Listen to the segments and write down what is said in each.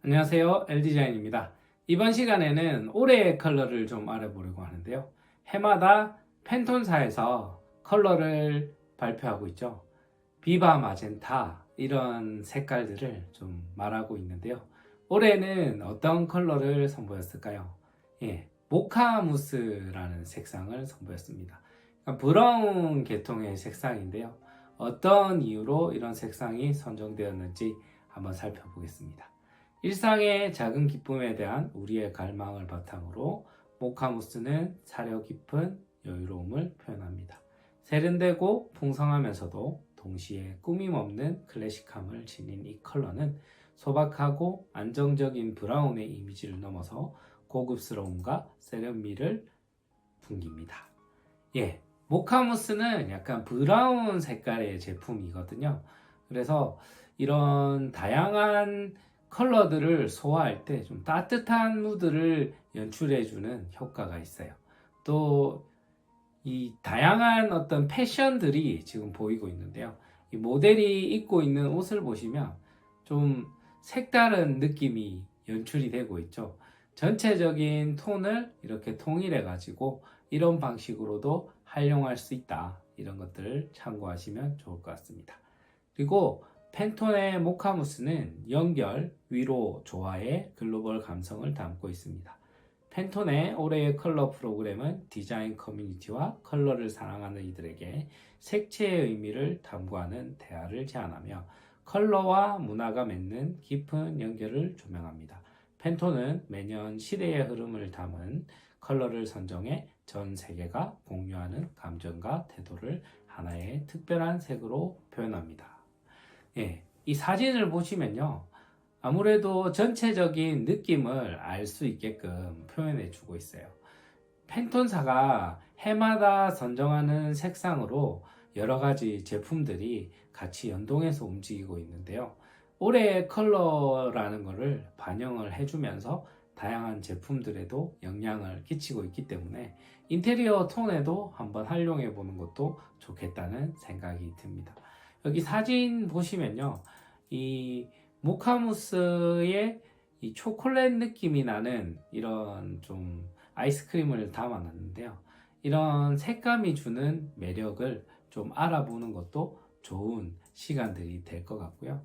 안녕하세요, LD자인입니다. 이번 시간에는 올해의 컬러를 좀 알아보려고 하는데요. 해마다 팬톤사에서 컬러를 발표하고 있죠. 비바 마젠타 이런 색깔들을 좀 말하고 있는데요. 올해는 어떤 컬러를 선보였을까요? 모카무스라는 색상을 선보였습니다. 그러니까 브라운 계통의 색상인데요. 어떤 이유로 이런 색상이 선정되었는지 한번 살펴보겠습니다. 일상의 작은 기쁨에 대한 우리의 갈망을 바탕으로 모카무스는 사려 깊은 여유로움을 표현합니다. 세련되고 풍성하면서도 동시에 꾸밈없는 클래식함을 지닌 이 컬러는 소박하고 안정적인 브라운의 이미지를 넘어서 고급스러움과 세련미를 풍깁니다. 모카무스는 약간 브라운 색깔의 제품이거든요. 그래서 이런 다양한 컬러들을 소화할 때 좀 따뜻한 무드를 연출해주는 효과가 있어요. 또 이 다양한 어떤 패션들이 지금 보이고 있는데요. 이 모델이 입고 있는 옷을 보시면 좀 색다른 느낌이 연출이 되고 있죠. 전체적인 톤을 이렇게 통일해 가지고 이런 방식으로도 활용할 수 있다. 이런 것들을 참고하시면 좋을 것 같습니다. 그리고 팬톤의 모카무스는 연결, 위로, 조화의 글로벌 감성을 담고 있습니다. 팬톤의 올해의 컬러 프로그램은 디자인 커뮤니티와 컬러를 사랑하는 이들에게 색채의 의미를 탐구하는 대화를 제안하며 컬러와 문화가 맺는 깊은 연결을 조명합니다. 팬톤은 매년 시대의 흐름을 담은 컬러를 선정해 전 세계가 공유하는 감정과 태도를 하나의 특별한 색으로 표현합니다. 이 사진을 보시면요. 아무래도 전체적인 느낌을 알 수 있게끔 표현해 주고 있어요. 팬톤사가 해마다 선정하는 색상으로 여러 가지 제품들이 같이 연동해서 움직이고 있는데요. 올해의 컬러라는 것을 반영을 해주면서 다양한 제품들에도 영향을 끼치고 있기 때문에 인테리어 톤에도 한번 활용해 보는 것도 좋겠다는 생각이 듭니다. 여기 사진 보시면요. 이 모카무스의 이 초콜릿 느낌이 나는 이런 좀 아이스크림을 담아놨는데요. 이런 색감이 주는 매력을 좀 알아보는 것도 좋은 시간들이 될 것 같고요.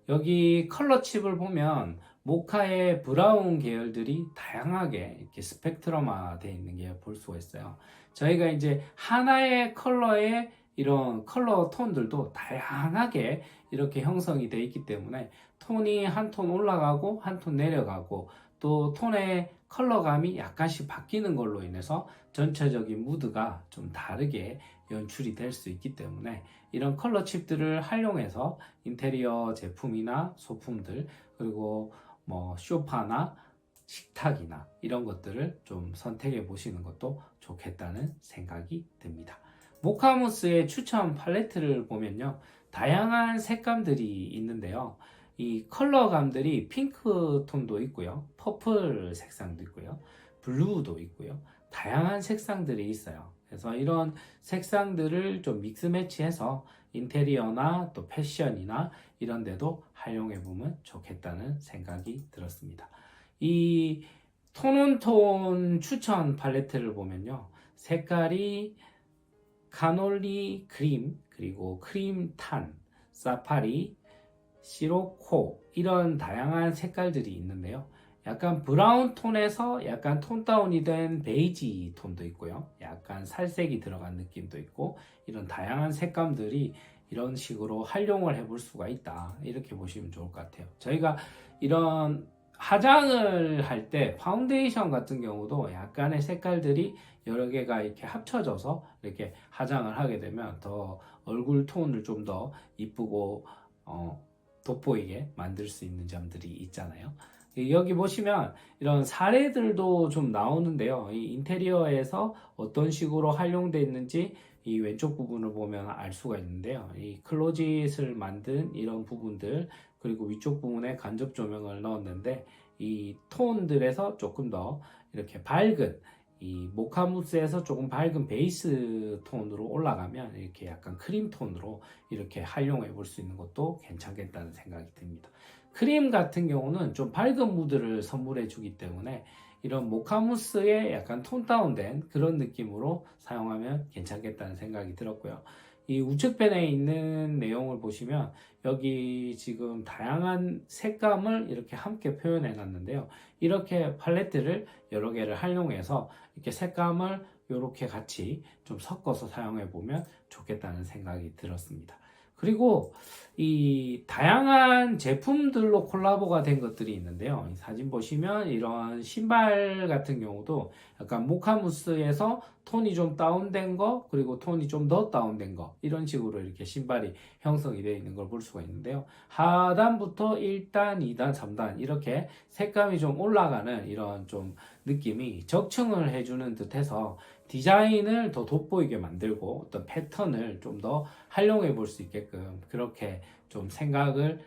여기 컬러 칩을 보면 모카의 브라운 계열들이 다양하게 이렇게 스펙트럼화 되어 있는 게 볼 수가 있어요. 저희가 이제 하나의 컬러의 이런 컬러 톤들도 다양하게 이렇게 형성이 되어 있기 때문에 톤이 한 톤 올라가고 한 톤 내려가고 또 톤의 컬러감이 약간씩 바뀌는 걸로 인해서 전체적인 무드가 좀 다르게 연출이 될 수 있기 때문에 이런 컬러 칩들을 활용해서 인테리어 제품이나 소품들 그리고 뭐 소파나 식탁이나 이런 것들을 좀 선택해 보시는 것도 좋겠다는 생각이 듭니다. 모카무스의 추천 팔레트를 보면요. 다양한 색감들이 있는데요. 이 컬러감들이 핑크 톤도 있고요. 퍼플 색상도 있고요. 블루도 있고요. 다양한 색상들이 있어요. 그래서 이런 색상들을 좀 믹스 매치해서 인테리어나 또 패션이나 이런 데도 활용해 보면 좋겠다는 생각이 들었습니다. 이 톤온톤 추천 팔레트를 보면요. 색깔이 카놀리 크림, 그리고 크림 탄, 사파리, 시로코 이런 다양한 색깔들이 있는데요. 약간 브라운 톤에서 약간 톤 다운이 된 베이지 톤도 있고요. 약간 살색이 들어간 느낌도 있고 이런 다양한 색감들이 이런 식으로 활용을 해볼 수가 있다. 이렇게 보시면 좋을 것 같아요. 저희가 이런 화장을 할 때 파운데이션 같은 경우도 약간의 색깔들이 여러 개가 이렇게 합쳐져서 이렇게 화장을 하게 되면 더 얼굴 톤을 좀 더 이쁘고 돋보이게 만들 수 있는 점들이 있잖아요. 여기 보시면 이런 사례들도 좀 나오는데요. 이 인테리어에서 어떤 식으로 활용되어 있는지 이 왼쪽 부분을 보면 알 수가 있는데요. 이 클로짓을 만든 이런 부분들 그리고 위쪽 부분에 간접 조명을 넣었는데 이 톤들에서 조금 더 이렇게 밝은 이 모카무스에서 조금 밝은 베이스 톤으로 올라가면 이렇게 약간 크림 톤으로 이렇게 활용해 볼 수 있는 것도 괜찮겠다는 생각이 듭니다. 크림 같은 경우는 좀 밝은 무드를 선물해 주기 때문에 이런 모카무스에 약간 톤 다운된 그런 느낌으로 사용하면 괜찮겠다는 생각이 들었고요. 이 우측편에 있는 내용을 보시면 여기 지금 다양한 색감을 이렇게 함께 표현해 놨는데요. 이렇게 팔레트를 여러 개를 활용해서 이렇게 색감을 이렇게 같이 좀 섞어서 사용해 보면 좋겠다는 생각이 들었습니다. 그리고 이 다양한 제품들로 콜라보가 된 것들이 있는데요. 이 사진 보시면 이런 신발 같은 경우도 약간 모카무스에서 톤이 좀 다운된 거, 그리고 톤이 좀 더 다운된 거, 이런 식으로 이렇게 신발이 형성이 되어 있는 걸 볼 수가 있는데요. 하단부터 1단, 2단, 3단 이렇게 색감이 좀 올라가는 이런 좀 느낌이 적층을 해주는 듯해서 디자인을 더 돋보이게 만들고 어떤 패턴을 좀 더 활용해 볼 수 있게끔 그렇게 좀 생각을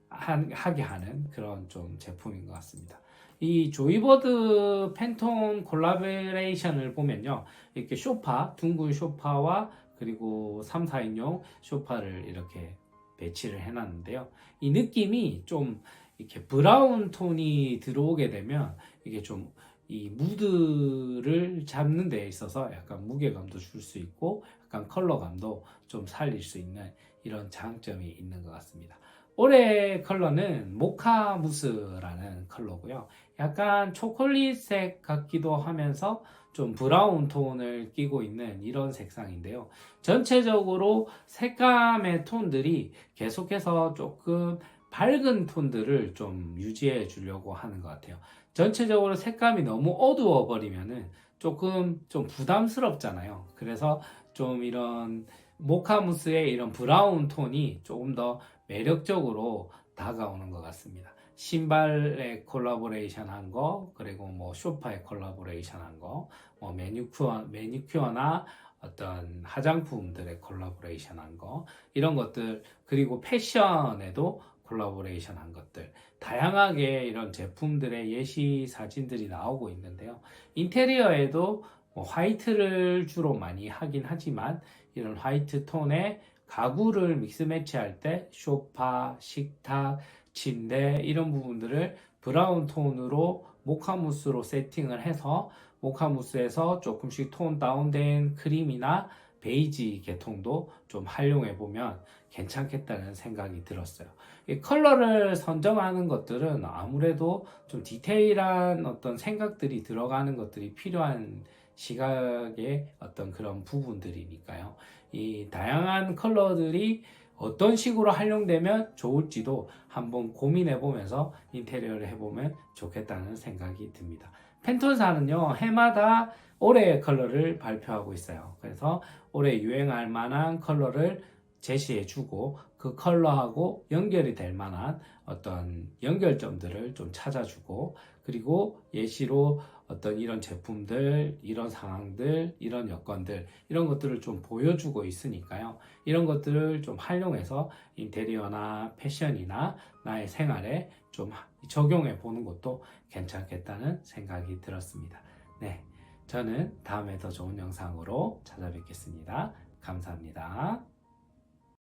하게 하는 그런 좀 제품인 것 같습니다. 이 조이버드 팬톤 콜라보레이션을 보면요. 이렇게 쇼파, 둥근 쇼파와 그리고 3, 4인용 쇼파를 이렇게 배치를 해놨는데요. 이 느낌이 좀 이렇게 브라운 톤이 들어오게 되면 이게 좀 이 무드를 잡는 데 있어서 약간 무게감도 줄 수 있고 약간 컬러감도 좀 살릴 수 있는 이런 장점이 있는 것 같습니다. 올해 컬러는 모카무스라는 컬러고요. 약간 초콜릿색 같기도 하면서 좀 브라운 톤을 띠고 있는 이런 색상인데요. 전체적으로 색감의 톤들이 계속해서 조금 밝은 톤들을 좀 유지해 주려고 하는 것 같아요. 전체적으로 색감이 너무 어두워 버리면은 조금 좀 부담스럽잖아요. 그래서 좀 이런 모카무스의 이런 브라운 톤이 조금 더 매력적으로 다가오는 것 같습니다. 신발에 콜라보레이션 한 거, 그리고 뭐 쇼파에 콜라보레이션 한 거, 뭐 매니큐어나 어떤 화장품들의 콜라보레이션 한 거, 이런 것들, 그리고 패션에도 콜라보레이션 한 것들, 다양하게 이런 제품들의 예시 사진들이 나오고 있는데요. 인테리어에도 뭐 화이트를 주로 많이 하긴 하지만 이런 화이트 톤의 가구를 믹스 매치할 때 소파, 식탁, 침대 이런 부분들을 브라운 톤으로 모카무스로 세팅을 해서 모카무스에서 조금씩 톤 다운된 크림이나 베이지 계통도 좀 활용해 보면 괜찮겠다는 생각이 들었어요. 이 컬러를 선정하는 것들은 아무래도 좀 디테일한 어떤 생각들이 들어가는 것들이 필요한 시각의 어떤 그런 부분들이니까요. 이 다양한 컬러들이 어떤 식으로 활용되면 좋을지도 한번 고민해 보면서 인테리어를 해보면 좋겠다는 생각이 듭니다. 펜톤사는요, 해마다 올해의 컬러를 발표하고 있어요. 그래서 올해 유행할 만한 컬러를 제시해 주고 그 컬러하고 연결이 될 만한 어떤 연결점들을 좀 찾아주고 그리고 예시로 어떤 이런 제품들, 이런 상황들, 이런 여건들, 이런 것들을 좀 보여주고 있으니까요. 이런 것들을 좀 활용해서 인테리어나 패션이나 나의 생활에 좀 적용해 보는 것도 괜찮겠다는 생각이 들었습니다. 네. 저는 다음에 더 좋은 영상으로 찾아뵙겠습니다. 감사합니다.